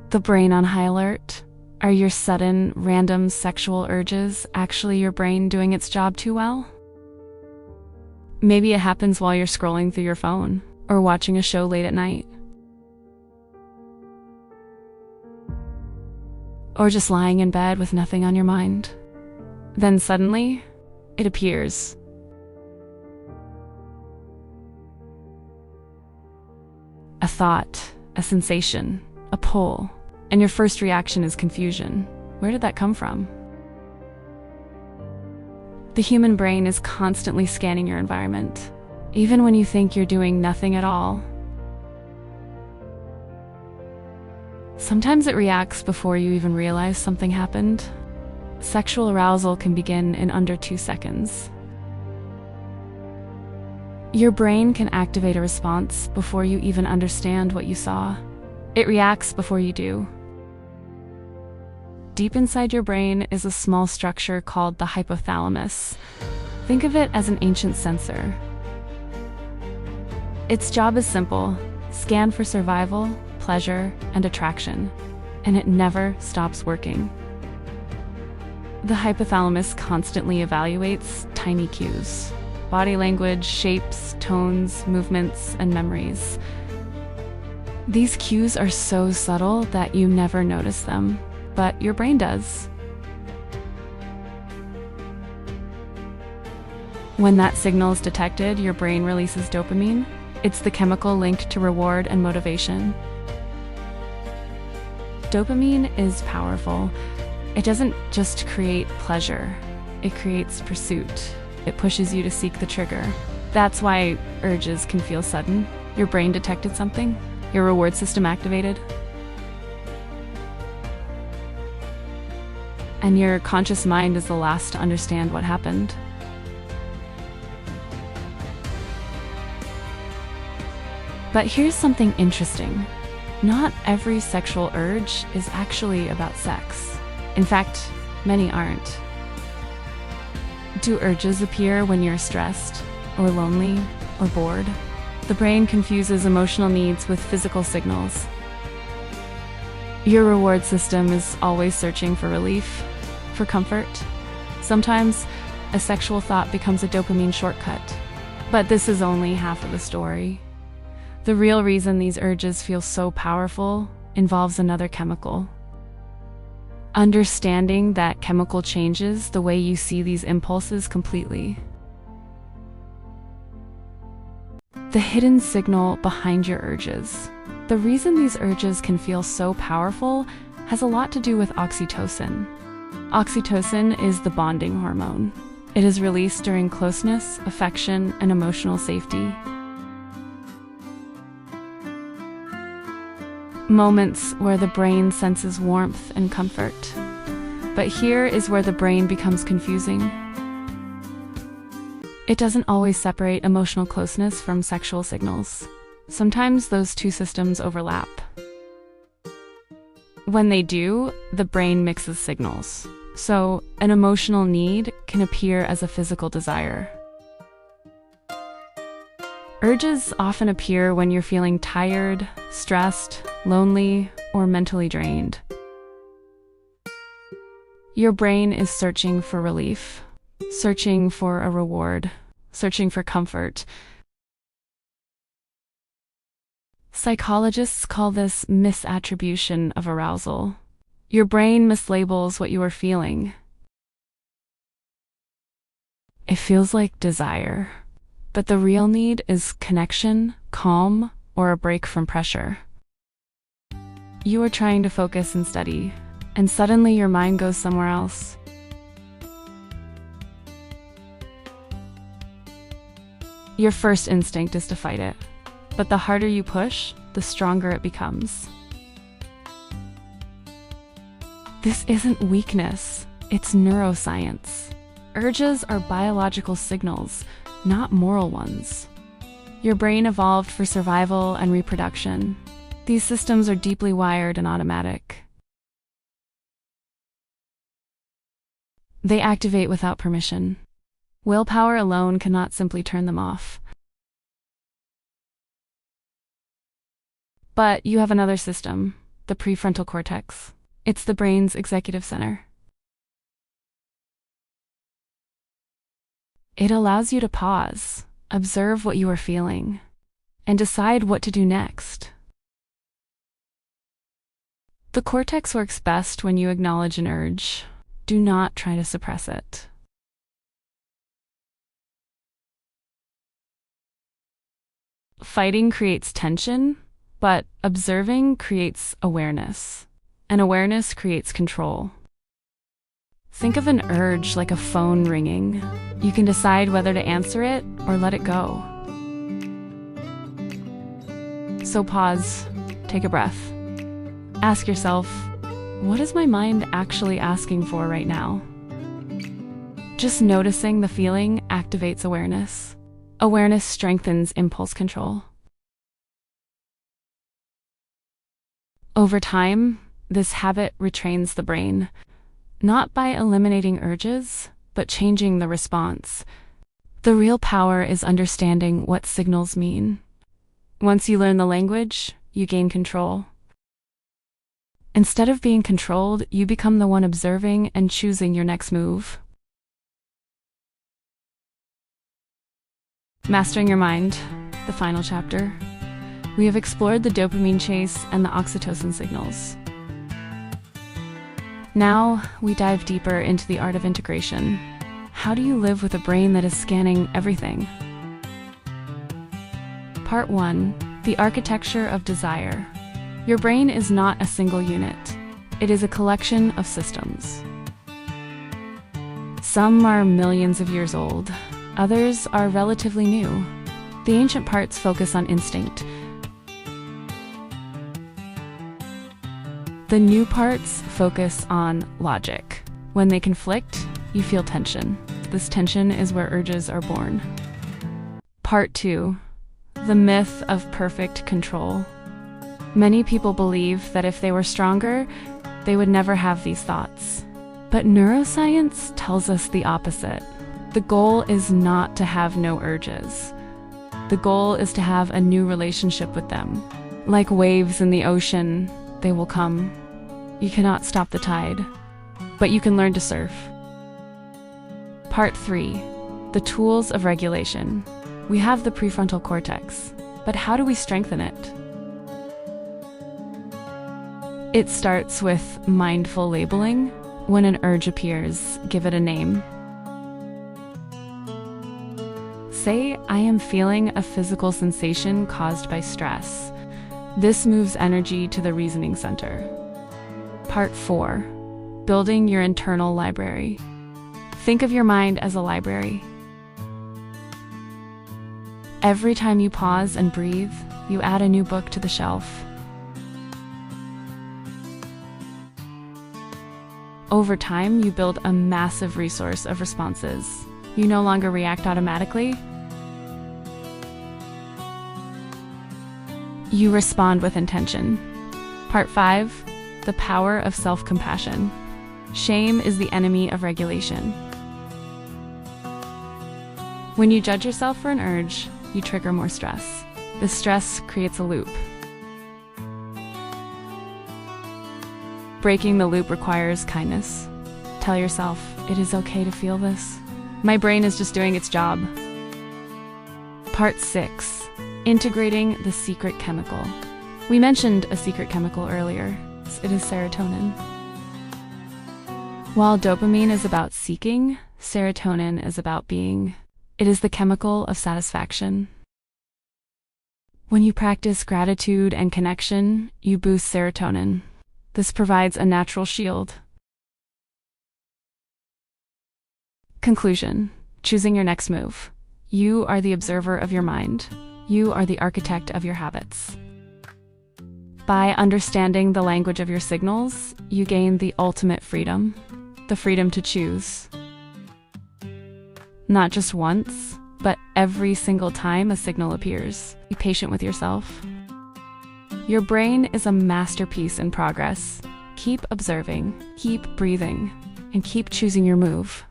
The brain on high alert? Are your sudden, random sexual urges actually your brain doing its job too well? Maybe it happens while you're scrolling through your phone or watching a show late at night. Or just lying in bed with nothing on your mind. Then suddenly, it appears. A thought, a sensation, a pull, and your first reaction is confusion. Where did that come from? The human brain is constantly scanning your environment, even when you think you're doing nothing at all. Sometimes it reacts before you even realize something happened. Sexual arousal can begin in under 2 seconds. Your brain can activate a response before you even understand what you saw. It reacts before you do. Deep inside your brain is a small structure called the hypothalamus. Think of it as an ancient sensor. Its job is simple: scan for survival, pleasure, and attraction, and it never stops working. The hypothalamus constantly evaluates tiny cues: body language, shapes, tones, movements, and memories. These cues are so subtle that you never notice them, but your brain does. When that signal is detected, your brain releases dopamine. It's the chemical linked to reward and motivation. Dopamine is powerful. It doesn't just create pleasure, it creates pursuit. It pushes you to seek the trigger. That's why urges can feel sudden. Your brain detected something, your reward system activated, and your conscious mind is the last to understand what happened. But here's something interesting. Not every sexual urge is actually about sex. In fact, many aren't. Do urges appear when you're stressed, or lonely, or bored? The brain confuses emotional needs with physical signals. Your reward system is always searching for relief, for comfort. Sometimes, a sexual thought becomes a dopamine shortcut. But this is only half of the story. The real reason these urges feel so powerful involves another chemical. Understanding that chemical changes the way you see these impulses completely. The hidden signal behind your urges. The reason these urges can feel so powerful has a lot to do with oxytocin. Oxytocin is the bonding hormone. It is released during closeness, affection, and emotional safety. Moments where the brain senses warmth and comfort. But here is where the brain becomes confusing. It doesn't always separate emotional closeness from sexual signals. Sometimes those two systems overlap. When they do, the brain mixes signals. So, an emotional need can appear as a physical desire. Urges often appear when you're feeling tired, stressed, lonely, or mentally drained. Your brain is searching for relief, searching for a reward, searching for comfort. Psychologists call this misattribution of arousal. Your brain mislabels what you are feeling. It feels like desire, but the real need is connection, calm, or a break from pressure. You are trying to focus and study, and suddenly your mind goes somewhere else. Your first instinct is to fight it, but the harder you push, the stronger it becomes. This isn't weakness, it's neuroscience. Urges are biological signals, not moral ones. Your brain evolved for survival and reproduction. These systems are deeply wired and automatic. They activate without permission. Willpower alone cannot simply turn them off. But you have another system, the prefrontal cortex. It's the brain's executive center. It allows you to pause, observe what you are feeling, and decide what to do next. The cortex works best when you acknowledge an urge. Do not try to suppress it. Fighting creates tension, but observing creates awareness, and awareness creates control. Think of an urge like a phone ringing. You can decide whether to answer it or let it go. So pause, take a breath. Ask yourself, what is my mind actually asking for right now? Just noticing the feeling activates awareness. Awareness strengthens impulse control. Over time, this habit retrains the brain, not by eliminating urges, but changing the response. The real power is understanding what signals mean. Once you learn the language, you gain control. Instead of being controlled, you become the one observing and choosing your next move. Mastering your mind, the final chapter. We have explored the dopamine chase and the oxytocin signals. Now, we dive deeper into the art of integration. How do you live with a brain that is scanning everything? Part 1. The architecture of desire. Your brain is not a single unit. It is a collection of systems. Some are millions of years old. Others are relatively new. The ancient parts focus on instinct. The new parts focus on logic. When they conflict, you feel tension. This tension is where urges are born. Part 2. The myth of perfect control. Many people believe that if they were stronger, they would never have these thoughts. But neuroscience tells us the opposite. The goal is not to have no urges. The goal is to have a new relationship with them. Like waves in the ocean, they will come. You cannot stop the tide, but you can learn to surf. Part 3. The tools of regulation. We have the prefrontal cortex, but how do we strengthen it? It starts with mindful labeling. When an urge appears, give it a name. Say, I am feeling a physical sensation caused by stress. This moves energy to the reasoning center. Part 4. Building your internal library. Think of your mind as a library. Every time you pause and breathe, you add a new book to the shelf. Over time, you build a massive resource of responses. You no longer react automatically. You respond with intention. Part 5. The power of self-compassion. Shame is the enemy of regulation. When you judge yourself for an urge, you trigger more stress. This stress creates a loop. Breaking the loop requires kindness. Tell yourself, it is okay to feel this. My brain is just doing its job. Part 6. Integrating the secret chemical. We mentioned a secret chemical earlier. It is serotonin. While dopamine is about seeking, serotonin is about being. It is the chemical of satisfaction. When you practice gratitude and connection, you boost serotonin. This provides a natural shield. Conclusion. Choosing your next move. You are the observer of your mind. You are the architect of your habits. By understanding the language of your signals, you gain the ultimate freedom, the freedom to choose. Not just once, but every single time a signal appears. Be patient with yourself. Your brain is a masterpiece in progress. Keep observing, keep breathing, and keep choosing your move.